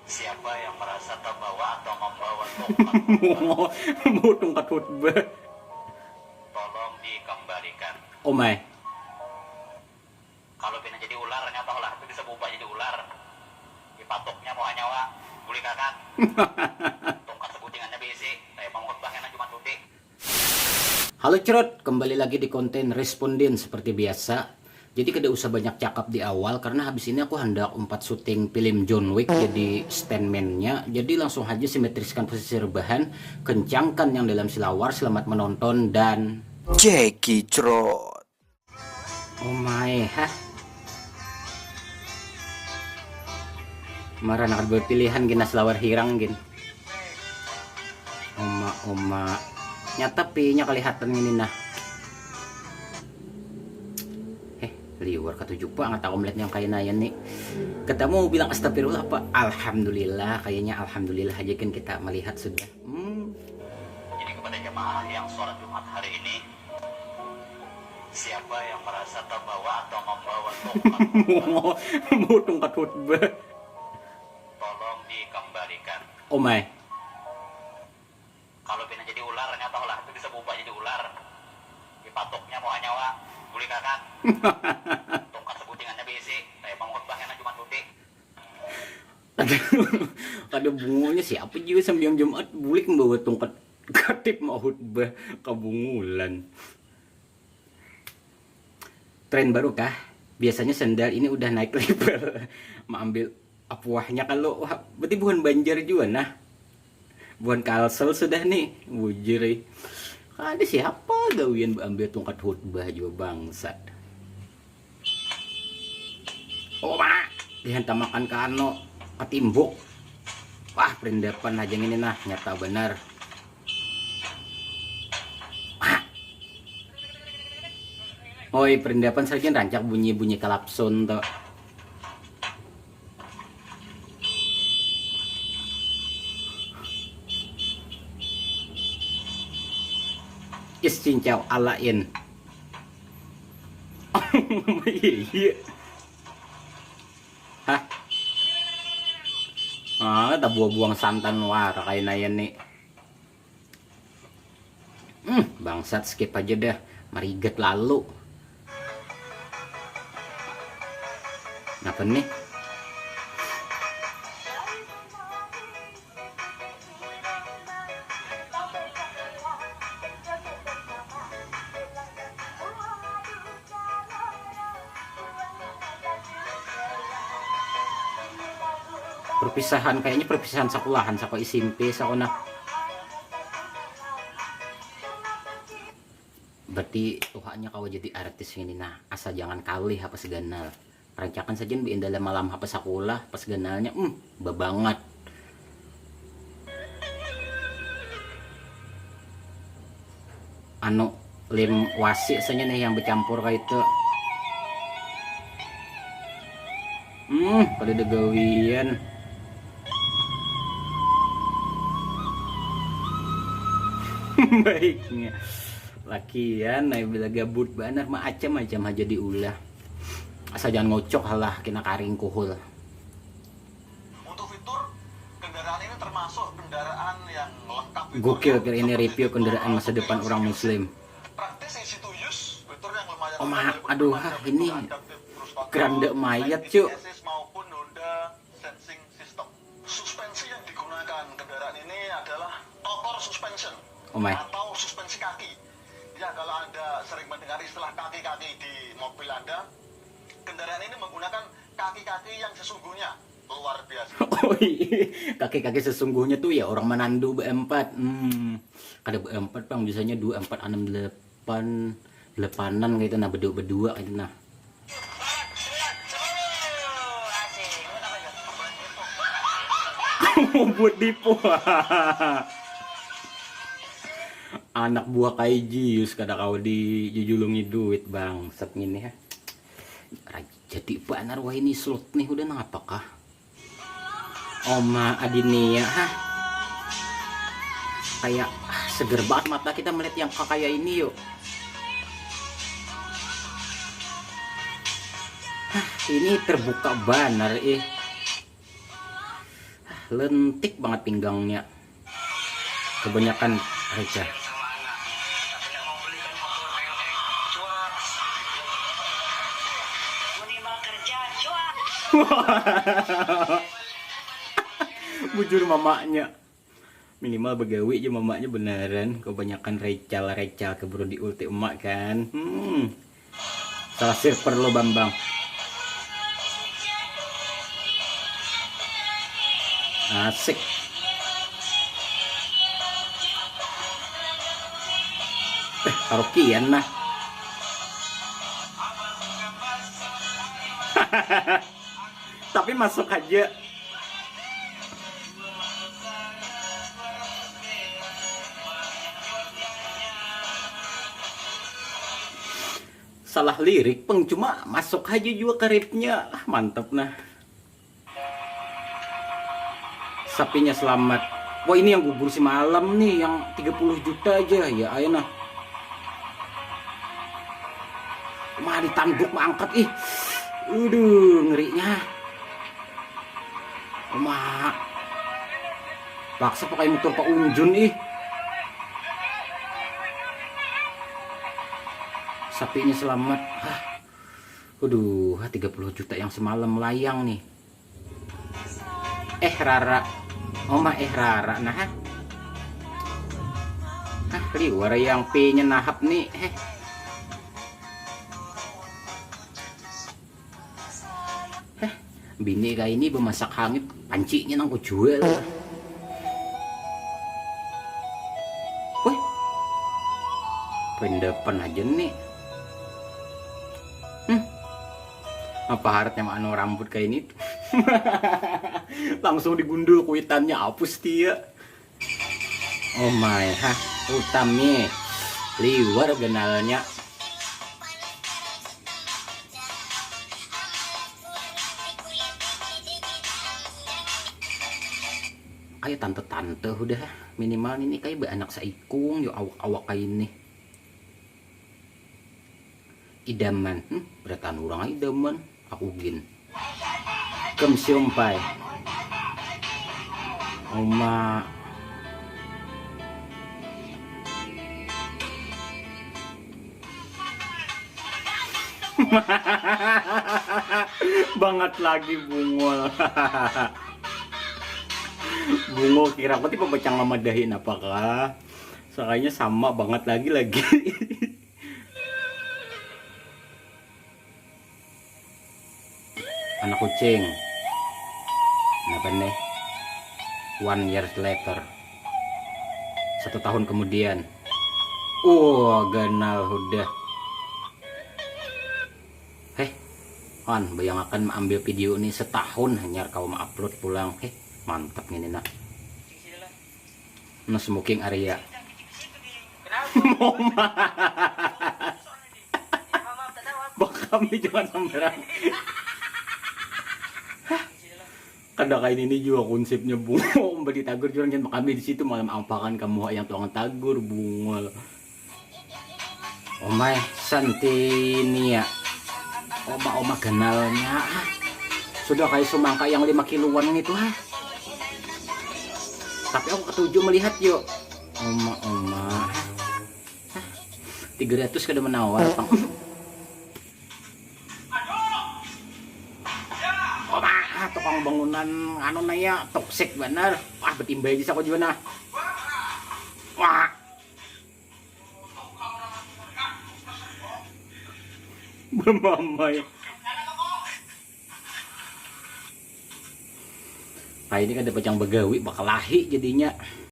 Siapa yang merasa terbawa atau membawa tongkat Mau tongkat khutbah. tolong dikembalikan. Oh my. Kalau pina jadi ular nyata lah itu bisa berubah jadi ular. Dipatoknya mau nyawa guli kakak. Tongkat sebutingannya bisi. Saya mau khutbahnya cuma tutik. Halo Cerot, kembali lagi di konten responden seperti biasa. Jadi kada usah banyak cakap di awal karena habis ini aku hendak syuting film John Wick jadi standman-nya. Jadi langsung aja simetriskan posisi rebahan, kencangkan yang dalam silawar, selamat menonton dan Jackie Trot. oh my, hah? Marah nak berpilihan gina selawar hirang gin. Oma nyata pi nya kelihatan ini nah. Liwar ketujuh pak nggak tahu melihat yang kayak nayan nih. Ketemu bilang astagfirullah apa? Alhamdulillah, kayaknya alhamdulillah aja kan kita melihat sudah. Jadi kepada jemaah yang sholat Jumat hari ini, siapa yang merasa terbawa atau membawa tongkat Mau tongkat khutbah. tolong dikembalikan. Oh my. Kalau pina jadi ular nyata lah itu bisa berubah jadi ular. Dipatoknya mau nyawa guli kakak. Tongkat sebutingannya bisi. Saya mau khutbahnya cuma tutik. Ada bungunya siapa juga sambil Jumat bulik membawa tongkat katip mau khutbah kabungulan. Tren baru kah? Biasanya sendal ini udah naik level. Mau ambil apuahnya kalau wah, berarti bukan Banjar juga nah. Bukan Kalsel sudah nih, bujur. Ada siapa gawian ambil tongkat khutbah juga bangsat. Oh mak, dihantam makan kano, ketimbuk. Wah, perindapan aja ini nah, nyata benar. Oi, perindapan saja rancak bunyi-bunyi klakson toh. Is cincau alain. Iya. Hah? Tak buang-buang santan war kayak nayan nih. Bangsat skip aja dah. Mariget lalu. Kenapa nih? Perpisahan kayaknya perpisahan sekolahan sako SMP sakona. Berarti tuhanya kau jadi artis ini nah asa jangan kali apa seganal. Rancakan saja bi dalam malam apa sekolah pas ganalnya babangat. Anu lim wasi saja nih yang bercampur kayak itu. Pada degawian. Baiknya lakian naik bila gabut banar macam-macam aja diulah asal jangan ngocok halah kena karing kuhul. Untuk fitur, kendaraan ini termasuk kendaraan yang lengkap. Gokil kira ini review kendaraan masa depan orang muslim. Praktis easy to use, fitur yang lumayan. Oh aduh ini keranda mayat cuk. Maupun Honda sensing system. Suspensi yang digunakan kendaraan ini adalah Tokor suspension. Oh my. Atau suspensi kaki. Ya kalau Anda sering mendengar istilah kaki-kaki di mobil Anda, kendaraan ini menggunakan kaki-kaki yang sesungguhnya. Luar biasa. Oh iya, kaki-kaki sesungguhnya tuh ya orang menandu B4. Kada B4 bang biasanya 2468 delapanan gitu nah berdua gitu nah. Buat dipo. Anak buah Kaijius kada kau dijulungi duit bang set ini ya. Jadi banar wah ini slot nih udah nang apakah? Oma Adinia hah? Kayak seger banget mata kita melihat yang kayak ini yuk. Ini terbuka banar lentik banget pinggangnya. Kebanyakan receh. Bujur mamanya. Minimal begawi aja mamanya beneran. Kebanyakan recal keburu di ulti emak kan. Salah server lo Bambang. Asik. Karaokean nah. Tapi masuk aja. Salah lirik peng, cuma masuk aja juga ke ripnya. Mantep nah. Sapinya selamat. Wah, ini yang gugur si malam nih, yang 30 juta aja ya. Ayo nah. Mah ditanduk mah angkat ih. Aduh, ngerinya. Mah. Paksa pakai motor Pak Unjun ih. Sapinya selamat. Aduh, 30 juta yang semalam melayang nih. Rara. Rara nah. Liwar yang P-nya nahap nih. Bini kayak ini bemasak hangit, pancinya nang ku jual. Wih. Pendepan aja nih. Apa harapnya anu rambut kayak ini? Langsung digundul kuitannya hapus dia. Oh my, utamnya liwar genalnya. Ayo tante-tante udah minimal ini kayak anak saikung yo awak-awak kayak ini. Idaman, beratan orang idaman. Aku gin kem siompai oma banget lagi bungol. Bungol kira aku tipe pecang mamadahin apakah soalnya sama banget lagi. Anak kucing. Kenapa nih? 1 year later. 1 tahun kemudian. Ganal udah. Bayang akan ambil video ini setahun hanya kau mau upload pulang. Mantap ini nah. Nah smoking area. Mama. Bak kami jangan sembarang. Kadang kayak ini juga konsepnya bungol mbak ditagur jualan jangan kami di situ malam ampakan kamu yang tuangan tagur bungol. Omai santini ya. Oma ganalnya. Sudah kayak semangka yang 5 kiloan itu Tapi aku ketujuh melihat yuk. Oma. 300 kada menawar. Tukang bangunan anu naya toksik bener. Betimbay aja aku juga nah. Bermamai. Ini kan ada pecang begawi bakal lahi jadinya.